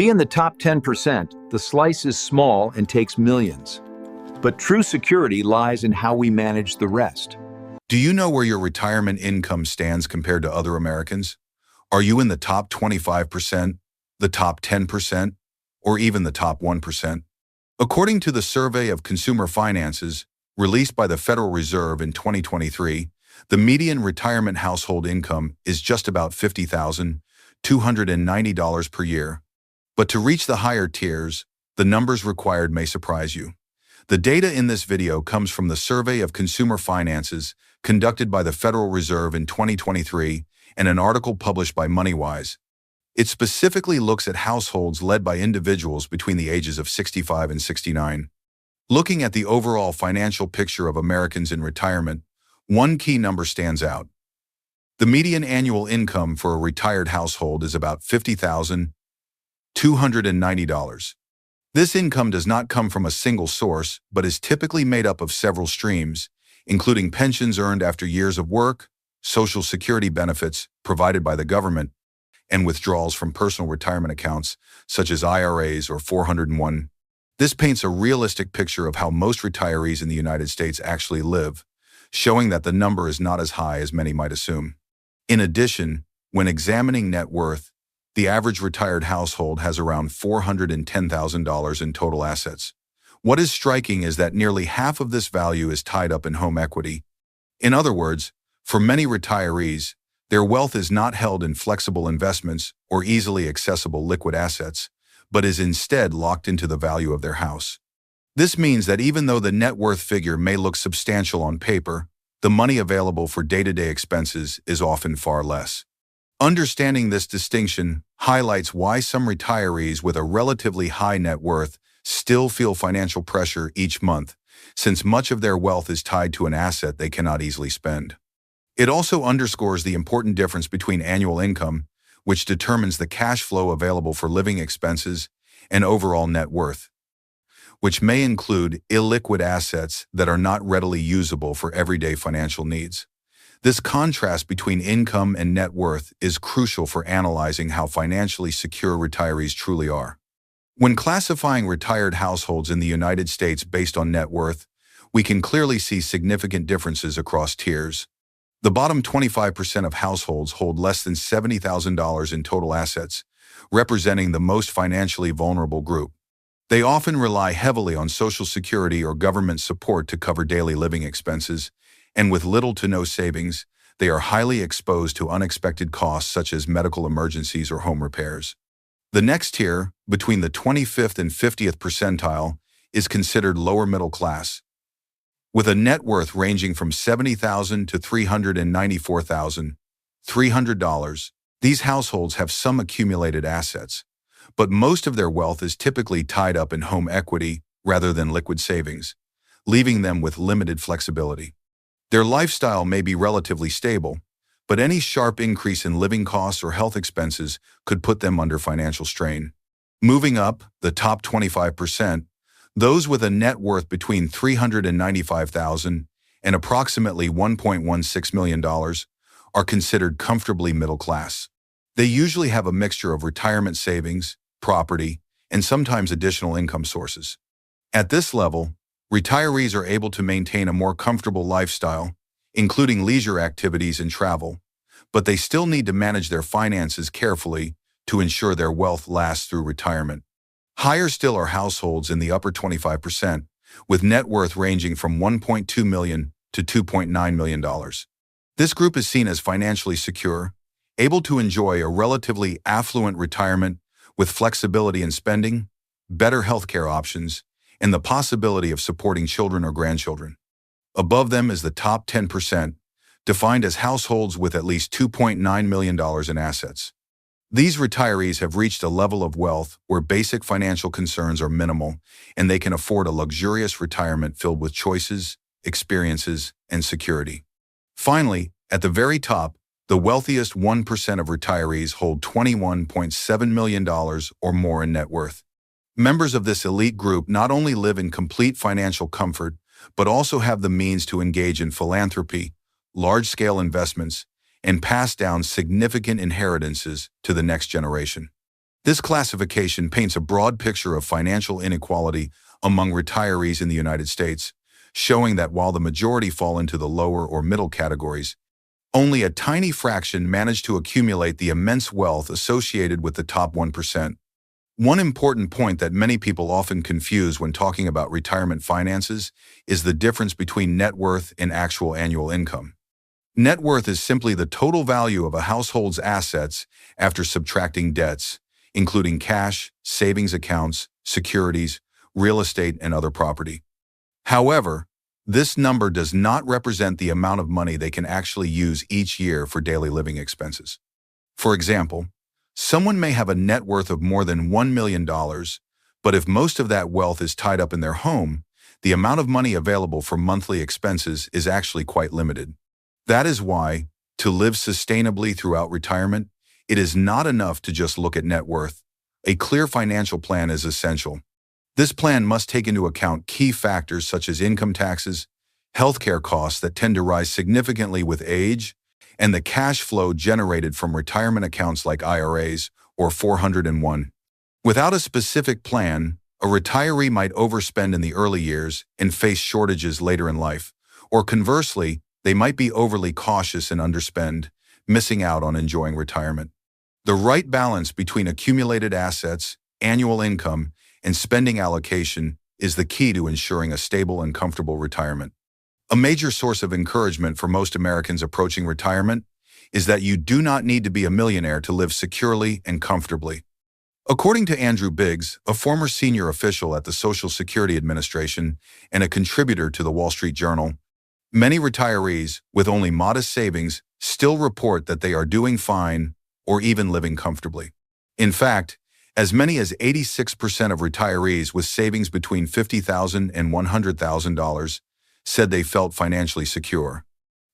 Be in the top 10%, the slice is small and takes millions. But true security lies in how we manage the rest. Do you know where your retirement income stands compared to other Americans? Are you in the top 25%, the top 10%, or even the top 1%? According to the Survey of Consumer Finances, released by the Federal Reserve in 2023, the median retirement household income is just about $50,290 per year. But to reach the higher tiers, the numbers required may surprise you. The data in this video comes from the Survey of Consumer Finances conducted by the Federal Reserve in 2023 and an article published by MoneyWise. It specifically looks at households led by individuals between the ages of 65 and 69. Looking at the overall financial picture of Americans in retirement, one key number stands out. The median annual income for a retired household is about $50,290. This income does not come from a single source, but is typically made up of several streams, including pensions earned after years of work, Social Security benefits provided by the government, and withdrawals from personal retirement accounts such as IRAs or 401. This paints a realistic picture of how most retirees in the United States actually live, showing that the number is not as high as many might assume. In addition, when examining net worth, the average retired household has around $410,000 in total assets. What is striking is that nearly half of this value is tied up in home equity. In other words, for many retirees, their wealth is not held in flexible investments or easily accessible liquid assets, but is instead locked into the value of their house. This means that even though the net worth figure may look substantial on paper, the money available for day-to-day expenses is often far less. Understanding this distinction highlights why some retirees with a relatively high net worth still feel financial pressure each month, since much of their wealth is tied to an asset they cannot easily spend. It also underscores the important difference between annual income, which determines the cash flow available for living expenses, and overall net worth, which may include illiquid assets that are not readily usable for everyday financial needs. This contrast between income and net worth is crucial for analyzing how financially secure retirees truly are. When classifying retired households in the United States based on net worth, we can clearly see significant differences across tiers. The bottom 25% of households hold less than $70,000 in total assets, representing the most financially vulnerable group. They often rely heavily on Social Security or government support to cover daily living expenses, and with little to no savings, they are highly exposed to unexpected costs such as medical emergencies or home repairs. The next tier, between the 25th and 50th percentile, is considered lower middle class, with a net worth ranging from $70,000 to $394,300. These households have some accumulated assets, but most of their wealth is typically tied up in home equity rather than liquid savings, leaving them with limited flexibility. Their lifestyle may be relatively stable, but any sharp increase in living costs or health expenses could put them under financial strain. Moving up, the top 25%, those with a net worth between $395,000 and approximately $1.16 million are considered comfortably middle class. They usually have a mixture of retirement savings, property, and sometimes additional income sources. At this level, retirees are able to maintain a more comfortable lifestyle, including leisure activities and travel, but they still need to manage their finances carefully to ensure their wealth lasts through retirement. Higher still are households in the upper 25%, with net worth ranging from $1.2 million to $2.9 million. This group is seen as financially secure, able to enjoy a relatively affluent retirement with flexibility in spending, better healthcare options, and the possibility of supporting children or grandchildren. Above them is the top 10%, defined as households with at least $2.9 million in assets. These retirees have reached a level of wealth where basic financial concerns are minimal, and they can afford a luxurious retirement filled with choices, experiences, and security. Finally, at the very top, the wealthiest 1% of retirees hold $21.7 million or more in net worth. Members of this elite group not only live in complete financial comfort, but also have the means to engage in philanthropy, large-scale investments, and pass down significant inheritances to the next generation. This classification paints a broad picture of financial inequality among retirees in the United States, showing that while the majority fall into the lower or middle categories, only a tiny fraction manage to accumulate the immense wealth associated with the top 1%. One important point that many people often confuse when talking about retirement finances is the difference between net worth and actual annual income. Net worth is simply the total value of a household's assets after subtracting debts, including cash, savings accounts, securities, real estate, and other property. However, this number does not represent the amount of money they can actually use each year for daily living expenses. For example, someone may have a net worth of more than $1 million, but if most of that wealth is tied up in their home, the amount of money available for monthly expenses is actually quite limited. That is why, to live sustainably throughout retirement, it is not enough to just look at net worth. A clear financial plan is essential. This plan must take into account key factors such as income taxes, healthcare costs that tend to rise significantly with age, and the cash flow generated from retirement accounts like IRAs or 401. Without a specific plan, a retiree might overspend in the early years and face shortages later in life, or conversely, they might be overly cautious and underspend, missing out on enjoying retirement. The right balance between accumulated assets, annual income, and spending allocation is the key to ensuring a stable and comfortable retirement. A major source of encouragement for most Americans approaching retirement is that you do not need to be a millionaire to live securely and comfortably. According to Andrew Biggs, a former senior official at the Social Security Administration and a contributor to the Wall Street Journal, many retirees with only modest savings still report that they are doing fine or even living comfortably. In fact, as many as 86% of retirees with savings between $50,000 and $100,000 said they felt financially secure.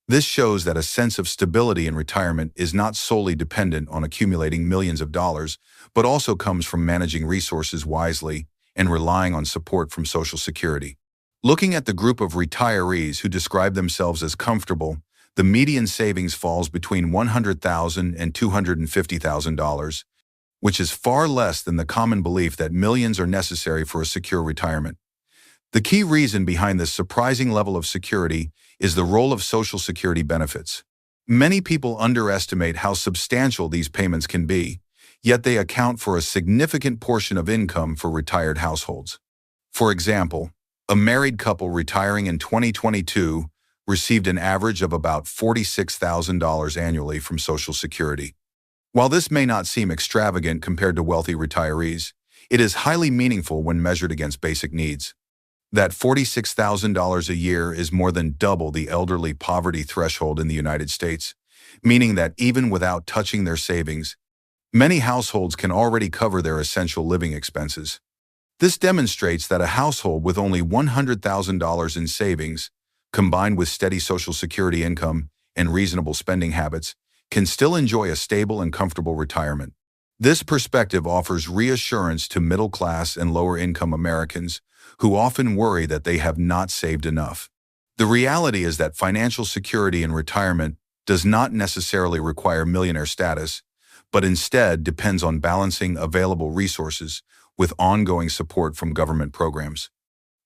This shows that a sense of stability in retirement is not solely dependent on accumulating millions of dollars, but also comes from managing resources wisely and relying on support from Social Security. Looking at the group of retirees who describe themselves as comfortable, the median savings falls between $100,000 and $250,000, which is far less than the common belief that millions are necessary for a secure retirement. The key reason behind this surprising level of security is the role of Social Security benefits. Many people underestimate how substantial these payments can be, yet they account for a significant portion of income for retired households. For example, a married couple retiring in 2022 received an average of about $46,000 annually from Social Security. While this may not seem extravagant compared to wealthy retirees, it is highly meaningful when measured against basic needs. That $46,000 a year is more than double the elderly poverty threshold in the United States, meaning that even without touching their savings, many households can already cover their essential living expenses. This demonstrates that a household with only $100,000 in savings, combined with steady Social Security income and reasonable spending habits, can still enjoy a stable and comfortable retirement. This perspective offers reassurance to middle-class and lower-income Americans who often worry that they have not saved enough. The reality is that financial security in retirement does not necessarily require millionaire status, but instead depends on balancing available resources with ongoing support from government programs.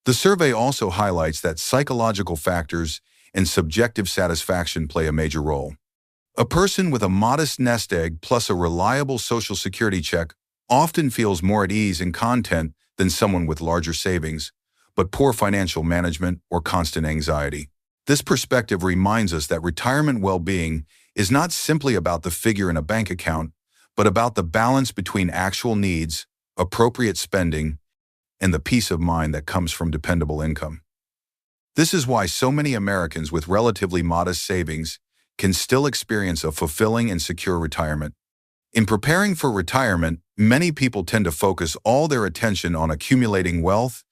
The survey also highlights that psychological factors and subjective satisfaction play a major role. A person with a modest nest egg plus a reliable Social Security check often feels more at ease and content than someone with larger savings, but poor financial management or constant anxiety. This perspective reminds us that retirement well-being is not simply about the figure in a bank account, but about the balance between actual needs, appropriate spending, and the peace of mind that comes from dependable income. This is why so many Americans with relatively modest savings can still experience a fulfilling and secure retirement. In preparing for retirement, many people tend to focus all their attention on accumulating wealth,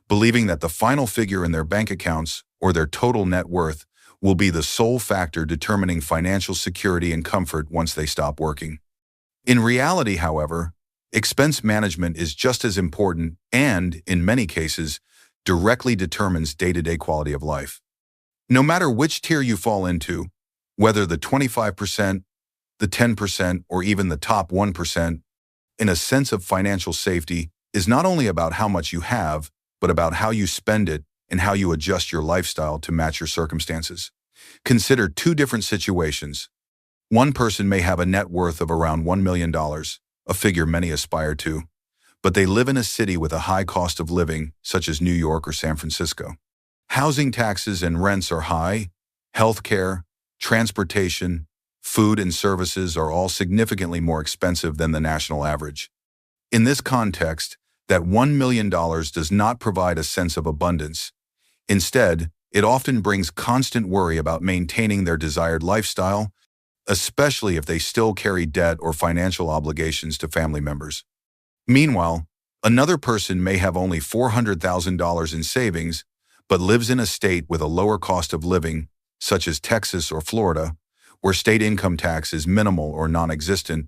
believing that the final figure in their bank accounts or their total net worth will be the sole factor determining financial security and comfort once they stop working. In reality, however, expense management is just as important and, in many cases, directly determines day-to-day quality of life. No matter which tier you fall into, whether the 25%, the 10%, or even the top 1%, In a sense of financial safety is not only about how much you have, but about how you spend it and how you adjust your lifestyle to match your circumstances. Consider two different situations. One person may have a net worth of around $1 million, a figure many aspire to, but they live in a city with a high cost of living, such as New York or San Francisco. Housing taxes and rents are high, healthcare, transportation, food and services are all significantly more expensive than the national average. In this context, that $1 million does not provide a sense of abundance. Instead, it often brings constant worry about maintaining their desired lifestyle, especially if they still carry debt or financial obligations to family members. Meanwhile, another person may have only $400,000 in savings, but lives in a state with a lower cost of living, such as Texas or Florida, where state income tax is minimal or non-existent,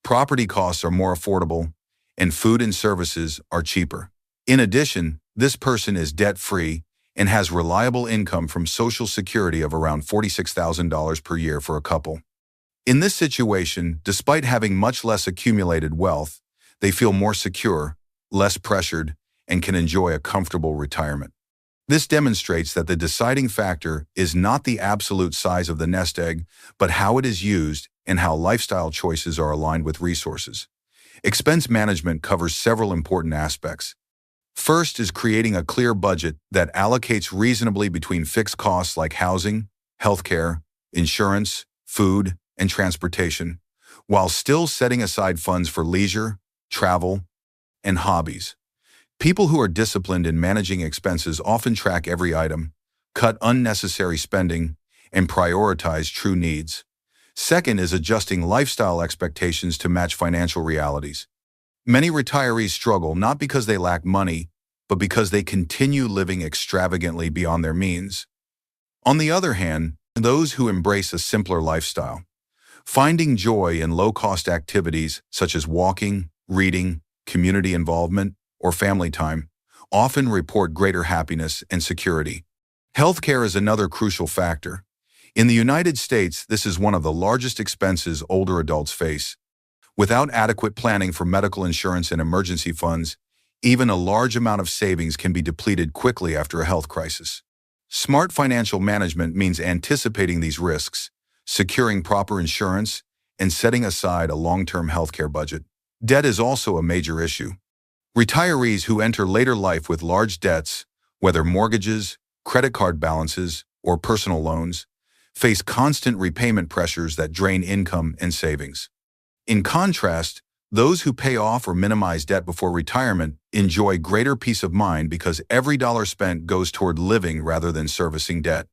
property costs are more affordable, and food and services are cheaper. In addition, this person is debt-free and has reliable income from Social Security of around $46,000 per year for a couple. In this situation, despite having much less accumulated wealth, they feel more secure, less pressured, and can enjoy a comfortable retirement. This demonstrates that the deciding factor is not the absolute size of the nest egg, but how it is used and how lifestyle choices are aligned with resources. Expense management covers several important aspects. First is creating a clear budget that allocates reasonably between fixed costs like housing, healthcare, insurance, food, and transportation, while still setting aside funds for leisure, travel, and hobbies. People who are disciplined in managing expenses often track every item, cut unnecessary spending, and prioritize true needs. Second is adjusting lifestyle expectations to match financial realities. Many retirees struggle not because they lack money, but because they continue living extravagantly beyond their means. On the other hand, those who embrace a simpler lifestyle, finding joy in low-cost activities such as walking, reading, community involvement, or family time, often report greater happiness and security. Healthcare is another crucial factor. In the United States, this is one of the largest expenses older adults face. Without adequate planning for medical insurance and emergency funds, even a large amount of savings can be depleted quickly after a health crisis. Smart financial management means anticipating these risks, securing proper insurance, and setting aside a long-term healthcare budget. Debt is also a major issue. Retirees who enter later life with large debts, whether mortgages, credit card balances, or personal loans, face constant repayment pressures that drain income and savings. In contrast, those who pay off or minimize debt before retirement enjoy greater peace of mind because every dollar spent goes toward living rather than servicing debt.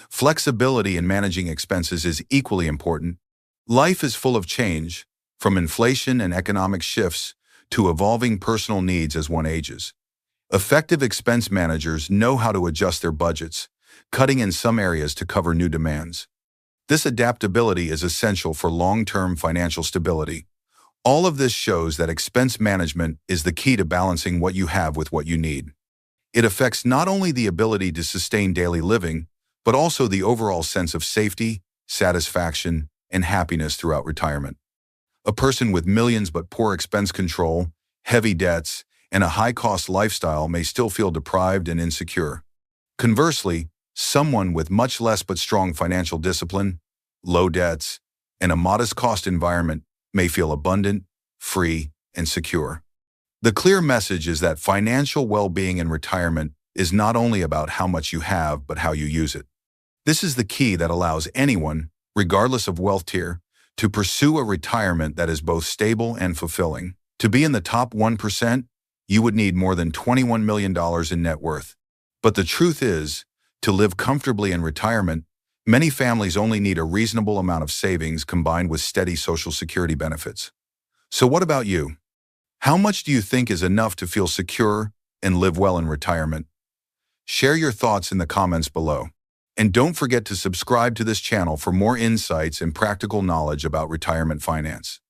Flexibility in managing expenses is equally important. Life is full of change, from inflation and economic shifts to evolving personal needs as one ages. Effective expense managers know how to adjust their budgets, cutting in some areas to cover new demands. This adaptability is essential for long-term financial stability. All of this shows that expense management is the key to balancing what you have with what you need. It affects not only the ability to sustain daily living, but also the overall sense of safety, satisfaction, and happiness throughout retirement. A person with millions but poor expense control, heavy debts, and a high-cost lifestyle may still feel deprived and insecure. Conversely, someone with much less but strong financial discipline, low debts, and a modest cost environment may feel abundant, free, and secure. The clear message is that financial well-being in retirement is not only about how much you have, but how you use it. This is the key that allows anyone, regardless of wealth tier, to pursue a retirement that is both stable and fulfilling. To be in the top 1%, you would need more than $21 million in net worth. But the truth is, to live comfortably in retirement, many families only need a reasonable amount of savings combined with steady Social Security benefits. So what about you? How much do you think is enough to feel secure and live well in retirement? Share your thoughts in the comments below. And don't forget to subscribe to this channel for more insights and practical knowledge about retirement finance.